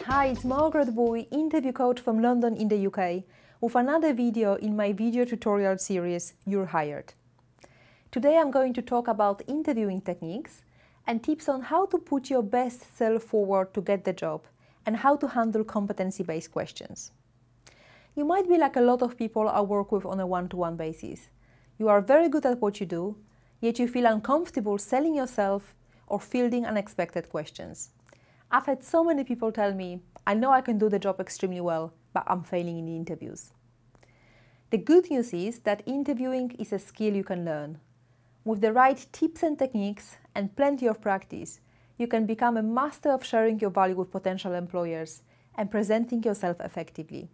Hi, it's Margaret, interview coach from London in the UK, with another video in my video tutorial series, You're Hired. Today I'm going to talk about interviewing techniques and tips on how to put your best self forward to get the job and how to handle competency-based questions. You might be like a lot of people I work with on a one-to-one basis. You are very good at what you do, yet you feel uncomfortable selling yourself or fielding unexpected questions. I've had so many people tell me, I know I can do the job extremely well, but I'm failing in the interviews. The good news is that interviewing is a skill you can learn. With the right tips and techniques and plenty of practice, you can become a master of sharing your value with potential employers and presenting yourself effectively.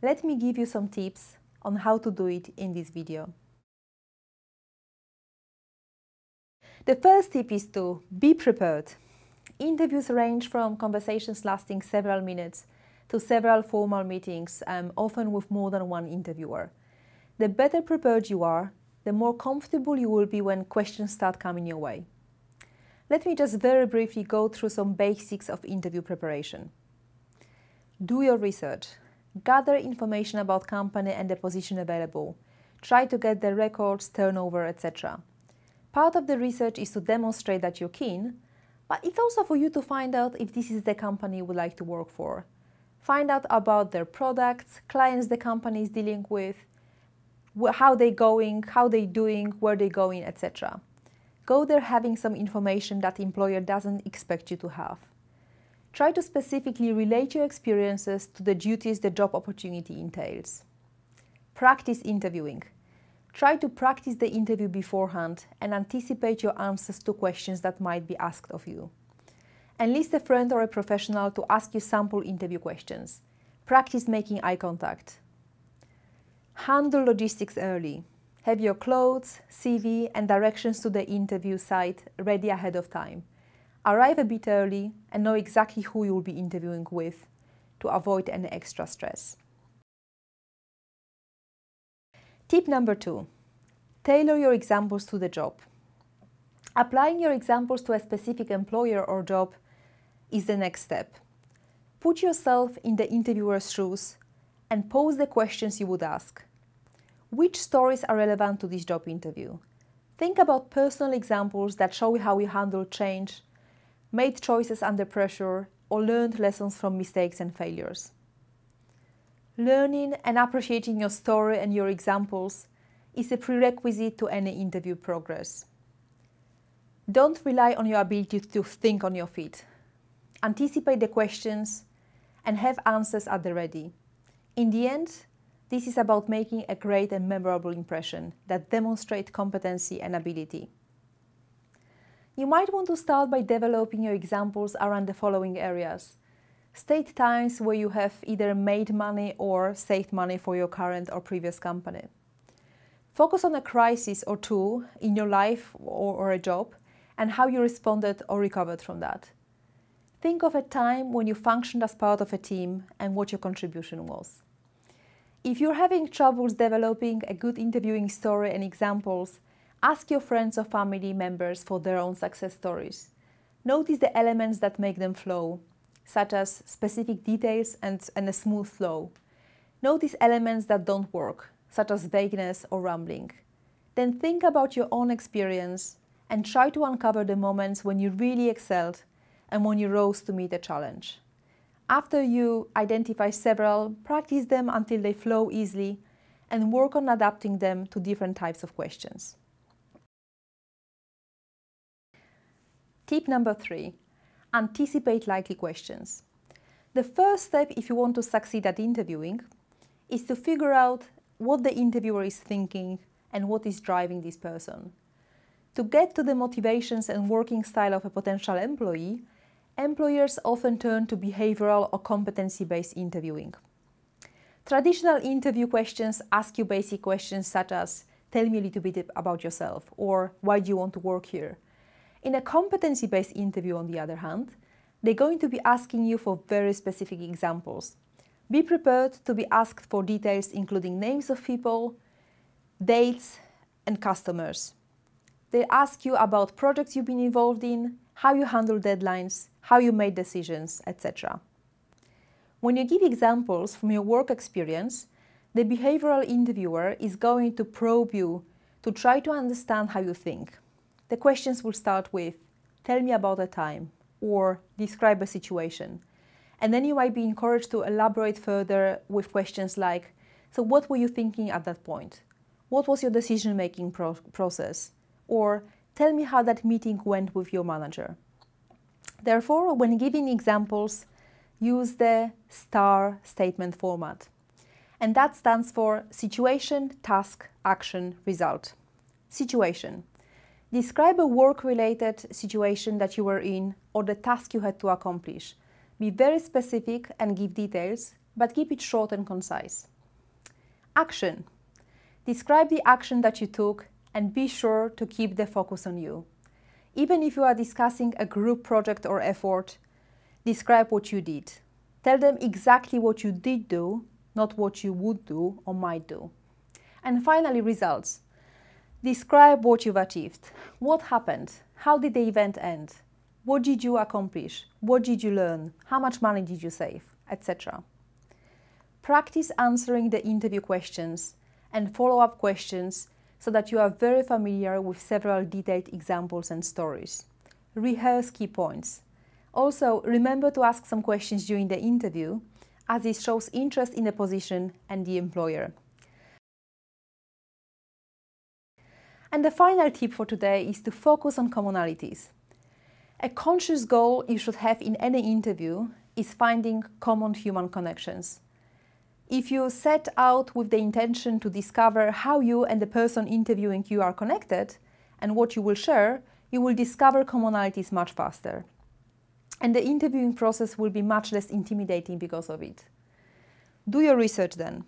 Let me give you some tips on how to do it in this video. The first tip is to be prepared. Interviews range from conversations lasting several minutes to several formal meetings, often with more than one interviewer. The better prepared you are, the more comfortable you will be when questions start coming your way. Let me just very briefly go through some basics of interview preparation. Do your research. Gather information about company and the position available. Try to get the records, turnover, etc. Part of the research is to demonstrate that you're keen, but it's also for you to find out if this is the company you would like to work for. Find out about their products, clients the company is dealing with, how they're going, how they're doing, where they're going, etc. Go there having some information that the employer doesn't expect you to have. Try to specifically relate your experiences to the duties the job opportunity entails. Practice interviewing. Try to practice the interview beforehand and anticipate your answers to questions that might be asked of you. Enlist a friend or a professional to ask you sample interview questions. Practice making eye contact. Handle logistics early. Have your clothes, CV and directions to the interview site ready ahead of time. Arrive a bit early and know exactly who you will be interviewing with to avoid any extra stress. Tip number 2. Tailor your examples to the job. Applying your examples to a specific employer or job is the next step. Put yourself in the interviewer's shoes and pose the questions you would ask. Which stories are relevant to this job interview? Think about personal examples that show how you handled change, made choices under pressure, or learned lessons from mistakes and failures. Learning and appreciating your story and your examples is a prerequisite to any interview progress. Don't rely on your ability to think on your feet. Anticipate the questions and have answers at the ready. In the end, this is about making a great and memorable impression that demonstrates competency and ability. You might want to start by developing your examples around the following areas. State times where you have either made money or saved money for your current or previous company. Focus on a crisis or two in your life or a job and how you responded or recovered from that. Think of a time when you functioned as part of a team and what your contribution was. If you're having troubles developing a good interviewing story and examples, ask your friends or family members for their own success stories. Notice the elements that make them flow, such as specific details and a smooth flow. Notice elements that don't work, such as vagueness or rambling. Then think about your own experience and try to uncover the moments when you really excelled and when you rose to meet a challenge. After you identify several, practice them until they flow easily and work on adapting them to different types of questions. Tip number 3. Anticipate likely questions. The first step if you want to succeed at interviewing is to figure out what the interviewer is thinking and what is driving this person. To get to the motivations and working style of a potential employee, employers often turn to behavioral or competency-based interviewing. Traditional interview questions ask you basic questions such as, tell me a little bit about yourself, or why do you want to work here? In a competency-based interview, on the other hand, they're going to be asking you for very specific examples. Be prepared to be asked for details including names of people, dates, and customers. They ask you about projects you've been involved in how you handle deadlines, how you made decisions, etc. When you give examples from your work experience, the behavioral interviewer is going to probe you to try to understand how you think. The questions will start with, tell me about a time, or describe a situation. And then you might be encouraged to elaborate further with questions like, so what were you thinking at that point? What was your decision-making process? Or tell me how that meeting went with your manager. Therefore, when giving examples, use the STAR statement format. And that stands for situation, task, action, result. Situation. Describe a work-related situation that you were in or the task you had to accomplish. Be very specific and give details, but keep it short and concise. Action. Describe the action that you took and be sure to keep the focus on you. Even if you are discussing a group project or effort, describe what you did. Tell them exactly what you did do, not what you would do or might do. And finally, results. Describe what you've achieved. What happened? How did the event end? What did you accomplish? What did you learn? How much money did you save? Etc. Practice answering the interview questions and follow-up questions so that you are very familiar with several detailed examples and stories. Rehearse key points. Also, remember to ask some questions during the interview, as this shows interest in the position and the employer. And the final tip for today is to focus on commonalities. A conscious goal you should have in any interview is finding common human connections. If you set out with the intention to discover how you and the person interviewing you are connected and what you will share, you will discover commonalities much faster. And the interviewing process will be much less intimidating because of it. Do your research then.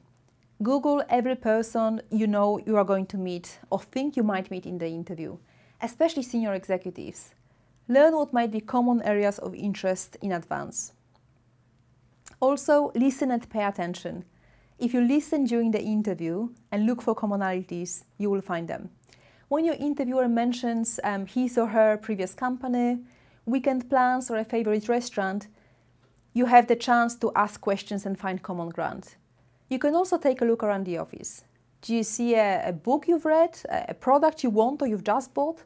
Google every person you know you are going to meet or think you might meet in the interview, especially senior executives. Learn what might be common areas of interest in advance. Also, listen and pay attention. If you listen during the interview and look for commonalities, you will find them. When your interviewer mentions his or her previous company, weekend plans or a favorite restaurant, you have the chance to ask questions and find common ground. You can also take a look around the office. Do you see a book you've read, a product you want or you've just bought,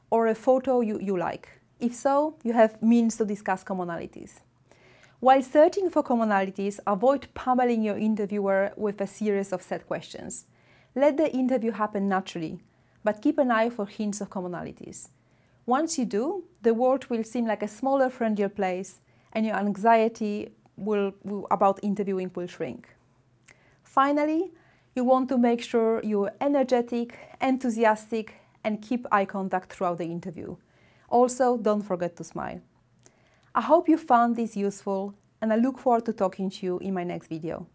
or a photo you like? If so, you have means to discuss commonalities. While searching for commonalities, avoid pummeling your interviewer with a series of set questions. Let the interview happen naturally, but keep an eye for hints of commonalities. Once you do, the world will seem like a smaller, friendlier place, and your anxiety about interviewing will shrink. Finally, you want to make sure you're energetic, enthusiastic, and keep eye contact throughout the interview. Also, don't forget to smile. I hope you found this useful, and I look forward to talking to you in my next video.